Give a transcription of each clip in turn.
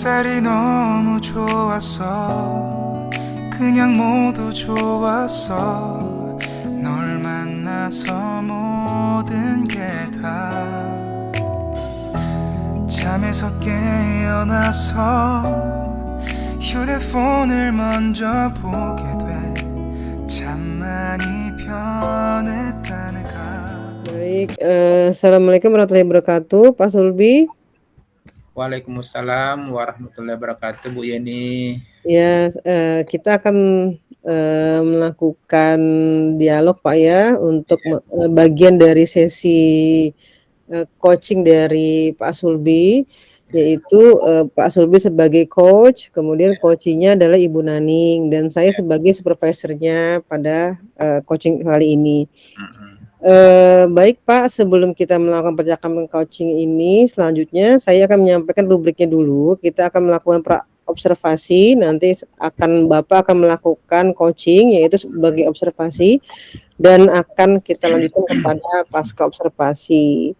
햇살이 너무 좋았어. 그냥 모두 좋았어. 널 만나서 모든 게 다 잠에서 깨어나서 휴대폰을 먼저 보게 돼. 참 많이 변했다네가. Baik, Assalamualaikum warahmatullahi wabarakatuh, Pak Sulbi. Waalaikumsalam warahmatullahi wabarakatuh, Bu Yeni. Ya, kita akan melakukan dialog, Pak ya, untuk bagian dari sesi coaching dari Pak Sulbi, yaitu Pak Sulbi sebagai coach, kemudian coachingnya adalah Ibu Naning, dan saya sebagai supervisornya pada coaching kali ini. Baik Pak, sebelum kita melakukan percakapan coaching ini, selanjutnya saya akan menyampaikan rubriknya dulu. Kita akan melakukan observasi, nanti Bapak akan melakukan coaching, yaitu sebagai observasi, dan akan kita lanjutkan kepada pasca observasi.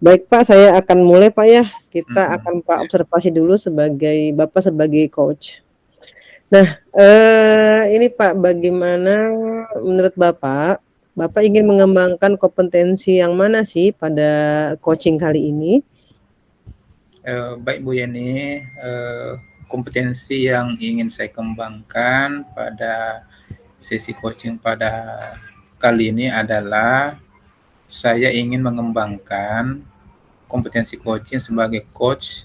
Baik Pak, saya akan mulai Pak ya. Kita akan observasi dulu sebagai Bapak sebagai coach. Nah, ini Pak, bagaimana menurut Bapak ingin mengembangkan kompetensi yang mana sih pada coaching kali ini? Baik Bu Yeni, kompetensi yang ingin saya kembangkan pada sesi coaching pada kali ini adalah saya ingin mengembangkan kompetensi coaching sebagai coach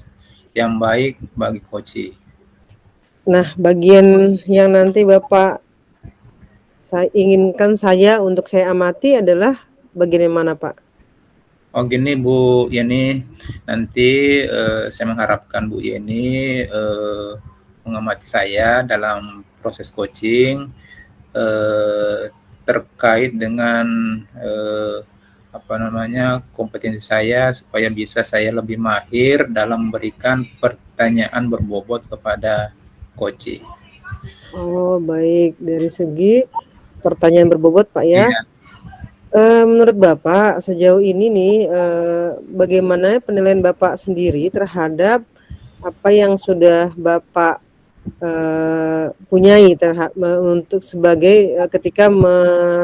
yang baik bagi coachee. Nah, bagian yang nanti Bapak inginkan untuk saya amati adalah bagian yang mana Pak? Oh gini Bu Yeni, nanti saya mengharapkan Bu Yeni mengamati saya dalam proses coaching terkait dengan kompetensi saya supaya bisa saya lebih mahir dalam memberikan pertanyaan berbobot kepada coaching. Oh baik, dari segi pertanyaan berbobot Pak ya. Iya. Menurut Bapak sejauh ini nih, bagaimana penilaian Bapak sendiri terhadap apa yang sudah Bapak punyai untuk sebagai ketika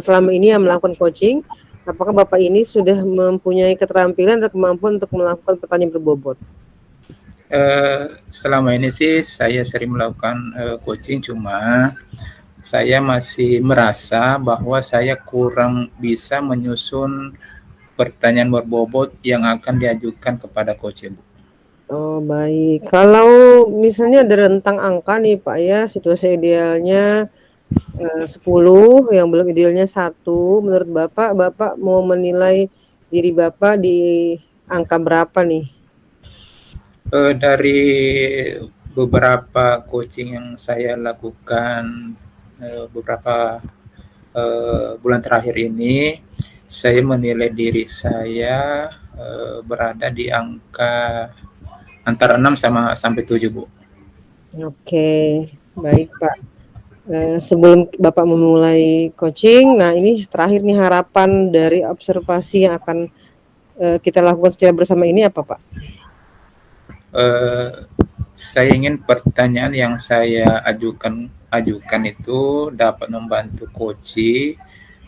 selama ini yang melakukan coaching, apakah Bapak ini sudah mempunyai keterampilan atau kemampuan untuk melakukan pertanyaan berbobot? Selama ini sih saya sering melakukan coaching, cuma saya masih merasa bahwa saya kurang bisa menyusun pertanyaan berbobot yang akan diajukan kepada coach Bu. Oh baik, kalau misalnya ada rentang angka nih Pak ya, situasi idealnya 10, yang belum idealnya 1, menurut Bapak mau menilai diri Bapak di angka berapa nih? Dari beberapa coaching yang saya lakukan beberapa bulan terakhir ini, saya menilai diri saya berada di angka antara 6 sampai 7 Bu. Oke, baik Pak. Sebelum Bapak memulai coaching, nah ini terakhir nih harapan dari observasi yang akan kita lakukan secara bersama ini apa Pak? Saya ingin pertanyaan yang saya ajukan itu dapat membantu coachee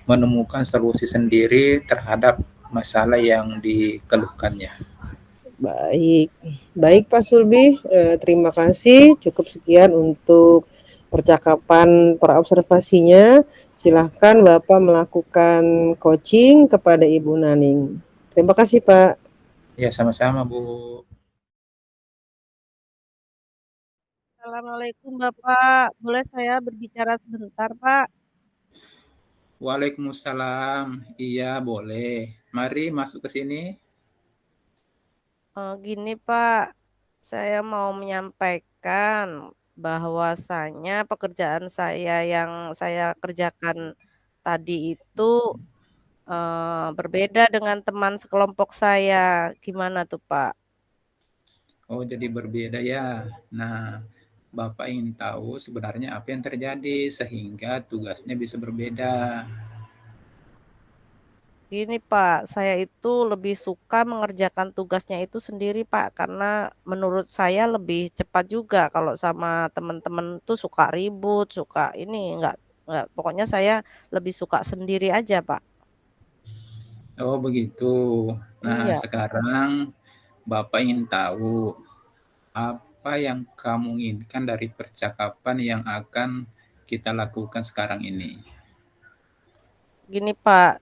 menemukan solusi sendiri terhadap masalah yang dikeluhkannya. Baik Pak Sulbi, terima kasih. Cukup sekian untuk percakapan observasinya. Silahkan Bapak melakukan coaching kepada Ibu Naning. Terima kasih Pak. Ya sama-sama Bu. Assalamualaikum Bapak, boleh saya berbicara sebentar Pak? Waalaikumsalam, iya boleh. Mari masuk ke sini. Gini Pak, saya mau menyampaikan bahwasanya pekerjaan saya yang saya kerjakan tadi itu berbeda dengan teman sekelompok saya. Gimana tuh Pak? Oh jadi berbeda ya. Nah, Bapak ingin tahu sebenarnya apa yang terjadi sehingga tugasnya bisa berbeda. Gini Pak, saya itu lebih suka mengerjakan tugasnya itu sendiri Pak, karena menurut saya lebih cepat juga kalau sama teman-teman tuh suka ribut, suka ini, enggak, pokoknya saya lebih suka sendiri aja Pak. Oh begitu. Nah, Iya, sekarang Bapak ingin tahu apa yang kamu inginkan dari percakapan yang akan kita lakukan sekarang ini. gini Pak,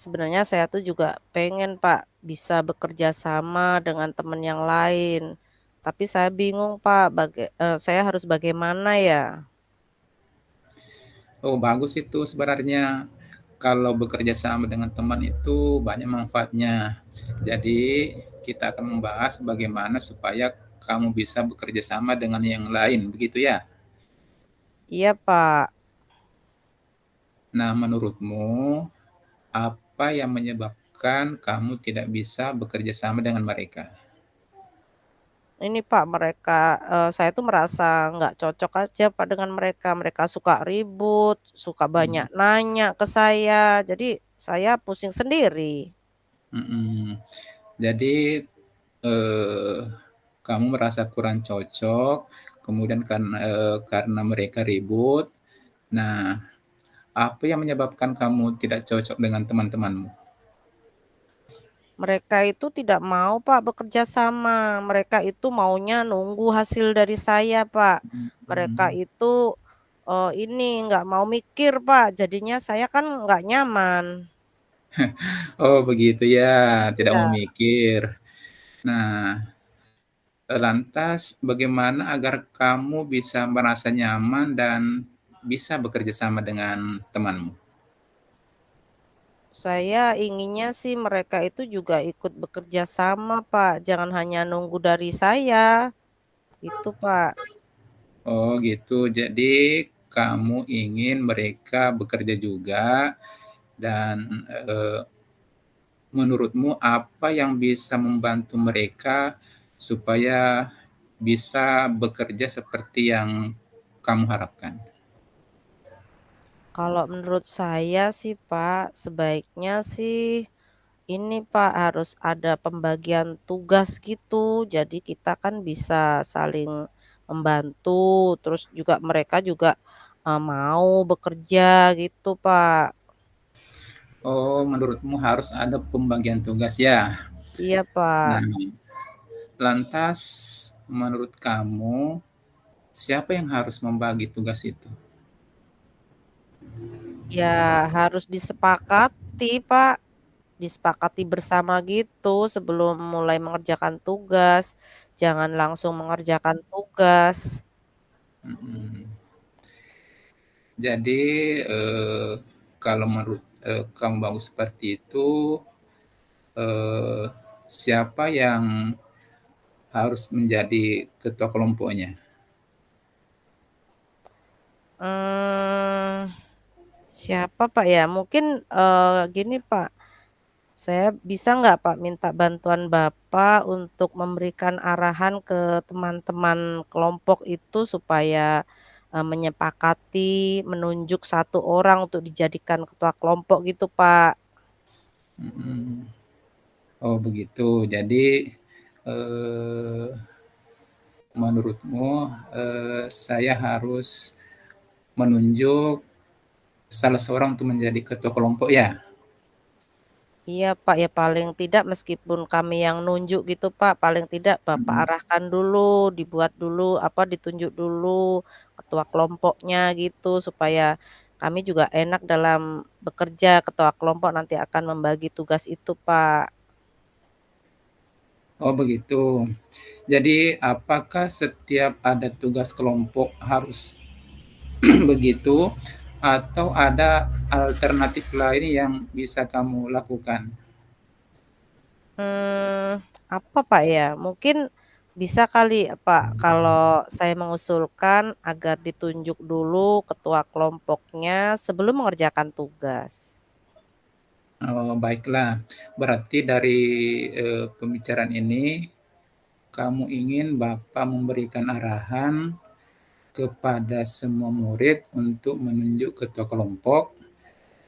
sebenarnya saya tuh juga pengen Pak, bisa bekerja sama dengan teman yang lain. Tapi saya bingung Pak, saya harus bagaimana ya? Oh, bagus itu sebenarnya. Kalau bekerja sama dengan teman itu banyak manfaatnya. Jadi, kita akan membahas bagaimana supaya kamu bisa bekerja sama dengan yang lain, begitu ya? Iya Pak. Nah, menurutmu apa yang menyebabkan kamu tidak bisa bekerja sama dengan mereka? Ini Pak, saya tuh merasa nggak cocok aja Pak dengan mereka. Mereka suka ribut, suka Mhm, banyak nanya ke saya, jadi saya pusing sendiri. mhm. Jadi, eee, kamu merasa kurang cocok, kemudian karena mereka ribut. Nah, apa yang menyebabkan kamu tidak cocok dengan teman-temanmu? Mereka itu tidak mau Pak bekerja sama, mereka itu maunya nunggu hasil dari saya Pak. Mereka Mhm. itu, ini, nggak mau mikir Pak, jadinya saya kan nggak nyaman. Oh begitu ya, tidak mau Iya. mikir. Nah, lantas bagaimana agar kamu bisa merasa nyaman dan bisa bekerja sama dengan temanmu? Saya inginnya sih mereka itu juga ikut bekerja sama, Pak, jangan hanya nunggu dari saya, itu, Pak. Oh gitu, jadi kamu ingin mereka bekerja juga dan, menurutmu apa yang bisa membantu mereka supaya bisa bekerja seperti yang kamu harapkan? Kalau menurut saya sih, Pak, sebaiknya sih ini, Pak, harus ada pembagian tugas gitu, jadi kita kan bisa saling membantu, terus juga mereka juga, mau bekerja gitu, Pak. Oh, menurutmu harus ada pembagian tugas ya? Iya, Pak. Nah, lantas menurut kamu siapa yang harus membagi tugas itu? Ya harus disepakati, Pak. Disepakati bersama gitu sebelum mulai mengerjakan tugas, jangan langsung mengerjakan tugas. Mhm. Jadi, kalau menurut, kamu bagus seperti itu, eee, siapa yang harus menjadi ketua kelompoknya? Mmm, siapa, Pak, ya? Mungkin, gini, Pak, saya bisa nggak, Pak, minta bantuan Bapak untuk memberikan arahan ke teman-teman kelompok itu supaya, menyepakati menunjuk satu orang untuk dijadikan ketua kelompok gitu, Pak. Mhm. Oh begitu. Jadi, eee, menurutmu, saya harus menunjuk salah seorang untuk menjadi ketua kelompok ya? Iya, Pak, ya paling tidak meskipun kami yang nunjuk gitu, Pak, paling tidak Bapak Mhm. arahkan dulu, dibuat dulu, apa, ditunjuk dulu ketua kelompoknya gitu, supaya kami juga enak dalam bekerja, ketua kelompok nanti akan membagi tugas itu, Pak. Oh begitu. Jadi apakah setiap ada tugas kelompok harus begitu atau ada alternatif lain yang bisa kamu lakukan? Mmm, apa, Pak, ya? Mungkin bisa kali, Pak, kalau saya mengusulkan agar ditunjuk dulu ketua kelompoknya sebelum mengerjakan tugas. Oh baiklah. Berarti dari, pembicaraan ini kamu ingin Bapak memberikan arahan kepada semua murid untuk menunjuk ketua kelompok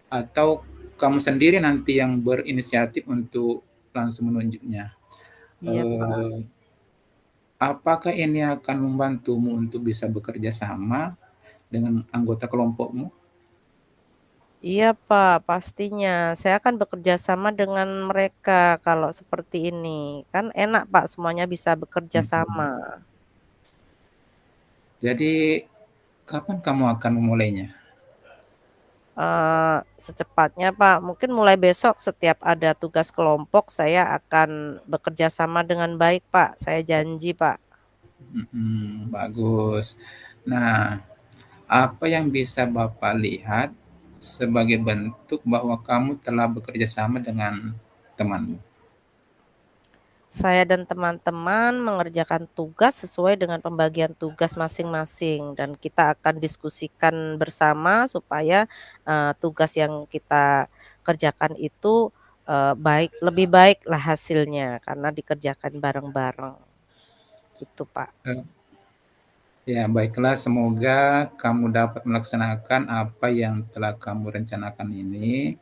atau kamu sendiri nanti yang berinisiatif untuk langsung menunjuknya. Iya, Pak. Apakah ini akan membantumu untuk bisa bekerja sama dengan anggota kelompokmu? Iya, Pak, pastinya. Saya akan bekerja sama dengan mereka kalau seperti ini. Kan enak, Pak, semuanya bisa bekerja Mhm. sama. Jadi kapan kamu akan memulainya? Secepatnya, Pak. Mungkin mulai besok setiap ada tugas kelompok saya akan bekerja sama dengan baik, Pak. Saya janji, Pak. Bagus. Nah, apa yang bisa Bapak lihat sebagai bentuk bahwa kamu telah bekerja sama dengan temanmu? Saya dan teman-teman mengerjakan tugas sesuai dengan pembagian tugas masing-masing dan kita akan diskusikan bersama supaya, tugas yang kita kerjakan itu, lebih baiklah hasilnya karena dikerjakan bareng-bareng, gitu, Pak. Eee, ya baiklah, semoga kamu dapat melaksanakan apa yang telah kamu rencanakan ini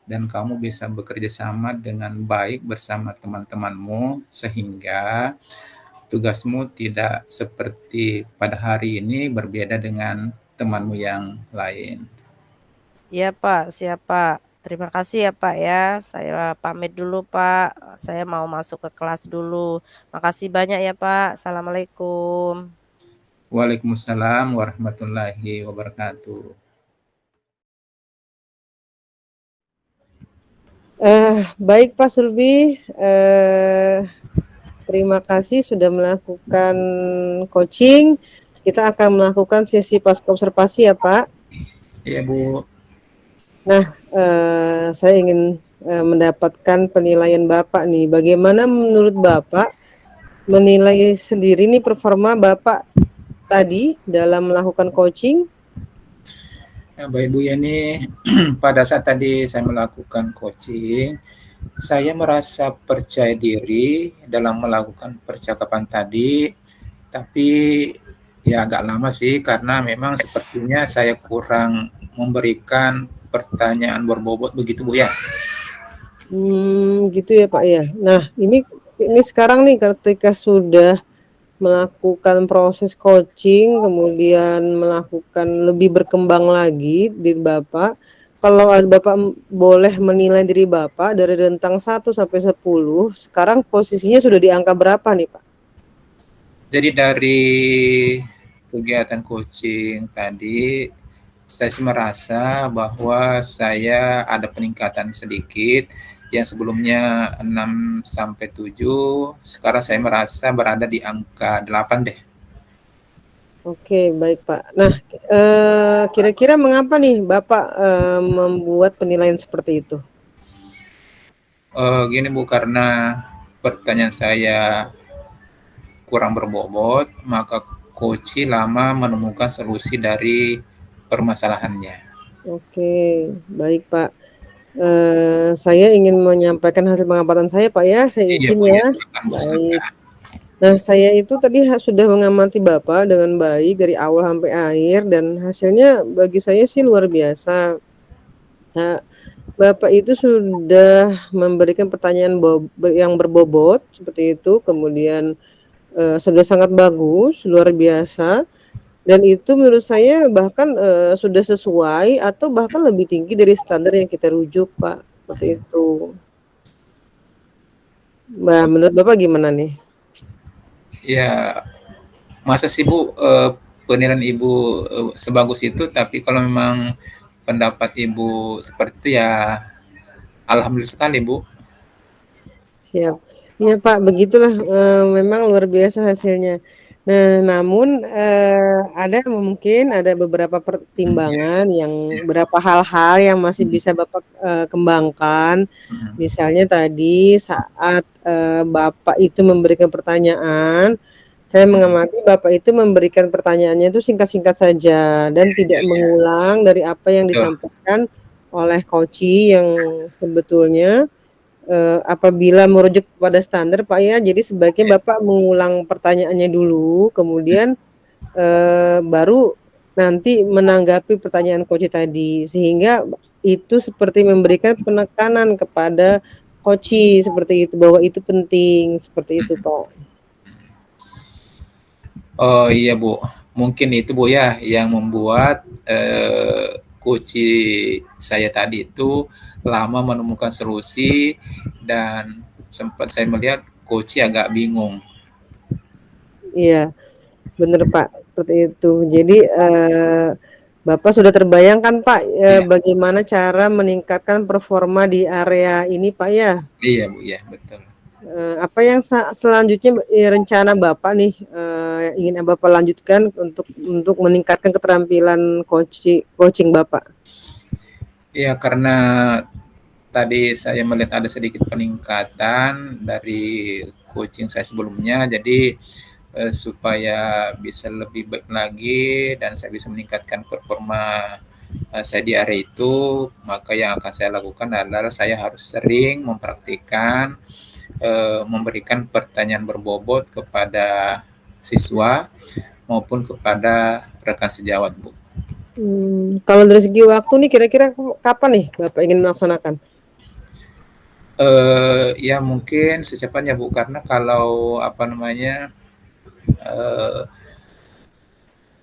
dan kamu bisa bekerja sama dengan baik bersama teman-temanmu sehingga tugasmu tidak seperti pada hari ini berbeda dengan temanmu yang lain. Iya, Pak, siap, Pak. Terima kasih ya, Pak, ya. Saya pamit dulu, Pak, saya mau masuk ke kelas dulu. Makasih banyak ya, Pak. Assalamualaikum. Waalaikumsalam warahmatullahi wabarakatuh. Baik Pak Sulbi, terima kasih sudah melakukan coaching. Kita akan melakukan sesi pasca observasi ya Pak. Iya Bu. Nah, saya ingin mendapatkan penilaian Bapak nih. Bagaimana menurut Bapak menilai sendiri nih performa Bapak tadi dalam melakukan coaching? Bapak Ibu Yani, pada saat tadi saya melakukan coaching, saya merasa percaya diri dalam melakukan percakapan tadi, tapi ya agak lama sih karena memang sepertinya saya kurang memberikan pertanyaan berbobot begitu Bu ya. Gitu ya Pak ya. Nah, ini sekarang nih ketika sudah melakukan proses coaching, kemudian melakukan lebih berkembang lagi diri Bapak, kalau Bapak boleh menilai diri Bapak dari rentang 1 sampai 10, sekarang posisinya sudah di angka berapa nih, Pak? Jadi dari kegiatan coaching tadi, saya sih merasa bahwa saya ada peningkatan sedikit, yang sebelumnya 6 sampai 7, sekarang saya merasa berada di angka 8 deh. Oke, baik, Pak. Nah, kira-kira mengapa nih Bapak, membuat penilaian seperti itu? Gini Bu, karena pertanyaan saya kurang berbobot, maka coach lama menemukan solusi dari permasalahannya. Oke, baik, Pak. Saya ingin menyampaikan hasil pengamatan saya, Pak, ya, saya Iya izin Bu ya, ya. silakan Bu, Baik. silakan. Nah, saya itu tadi sudah mengamati Bapak dengan baik dari awal sampai akhir dan hasilnya bagi saya sih luar biasa. Nah, Bapak itu sudah memberikan pertanyaan yang berbobot seperti itu, kemudian, sudah sangat bagus, luar biasa, dan itu menurut saya bahkan, sudah sesuai atau bahkan lebih tinggi dari standar yang kita rujuk, Pak, seperti itu. Nah, menurut Bapak gimana nih? Ya, masa sih Bu, penilaian Ibu sebagus itu, tapi kalau memang pendapat Ibu seperti itu ya alhamdulillah sekali Bu. Siap. Iya Pak, begitulah, memang luar biasa hasilnya. Nah, namun, ada mungkin ada beberapa pertimbangan yang beberapa hal-hal yang masih bisa Bapak, kembangkan. Misalnya tadi saat, Bapak itu memberikan pertanyaan, saya mengamati Bapak itu memberikan pertanyaannya itu singkat-singkat saja dan tidak mengulang dari apa yang Betul. disampaikan oleh coachee yang sebetulnya apabila merujuk pada standar Pak ya, jadi sebaiknya Bapak mengulang pertanyaannya dulu, kemudian, baru nanti menanggapi pertanyaan coach tadi. Sehingga itu seperti memberikan penekanan kepada koci seperti itu, bahwa itu penting, seperti itu, Pak. Oh iya Bu, mungkin itu Bu ya yang membuat kunci saya tadi itu lama menemukan solusi dan sempat saya melihat kunci agak bingung. Iya, bener Pak, seperti itu. Jadi Bapak sudah terbayangkan Pak, Iya, bagaimana cara meningkatkan performa di area ini Pak ya? iya Bu, iya betul. Apa yang selanjutnya rencana Bapak nih, yang ingin Bapak lanjutkan untuk meningkatkan keterampilan coaching Bapak? Iya karena tadi saya melihat ada sedikit peningkatan dari coaching saya sebelumnya, jadi supaya bisa lebih baik lagi dan saya bisa meningkatkan performa saya di area itu, maka yang akan saya lakukan adalah saya harus sering mempraktikkan memberikan pertanyaan berbobot kepada siswa maupun kepada rekan sejawat, Bu. Kalau dari segi waktu nih kira-kira kapan nih Bapak ingin melaksanakan? Ya mungkin secepatnya Bu, karena kalau apa namanya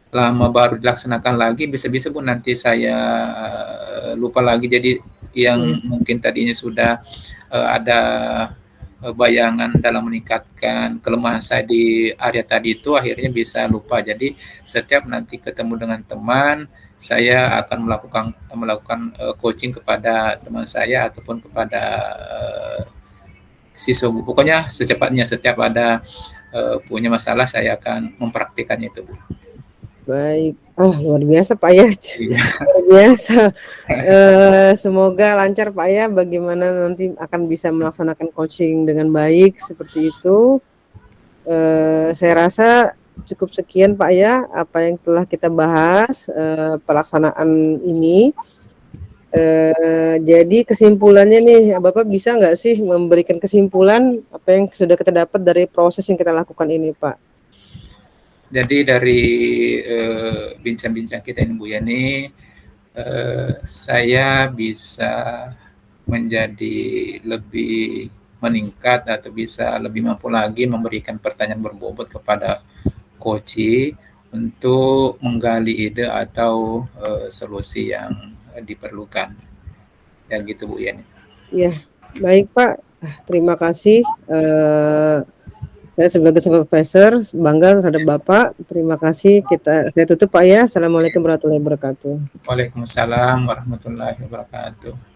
lama baru dilaksanakan lagi, bisa-bisa Bu nanti saya lupa lagi. Jadi yang mungkin tadinya sudah ada bayangan dalam meningkatkan kelemahan saya di area tadi itu akhirnya bisa lupa. Jadi setiap nanti ketemu dengan teman, saya akan melakukan coaching kepada teman saya ataupun kepada siswa Bu. Pokoknya secepatnya setiap ada punya masalah saya akan mempraktikannya itu Bu. Baik, luar biasa Pak ya, Iya. luar biasa. Semoga lancar Pak ya, bagaimana nanti akan bisa melaksanakan coaching dengan baik seperti itu. Saya rasa cukup sekian Pak ya, apa yang telah kita bahas, pelaksanaan ini. Jadi kesimpulannya nih, Bapak bisa nggak sih memberikan kesimpulan apa yang sudah kita dapat dari proses yang kita lakukan ini Pak? Jadi dari bincang-bincang kita ini Bu Yani, saya bisa menjadi lebih meningkat atau bisa lebih mampu lagi memberikan pertanyaan berbobot kepada coach untuk menggali ide atau solusi yang diperlukan. Ya gitu Bu Yani. Ya, baik Pak. Terima kasih. Saya sebagai supervisor bangga terhadap Bapak. Terima kasih. Saya tutup Pak ya. Assalamualaikum warahmatullahi wabarakatuh. Waalaikumsalam warahmatullahi wabarakatuh.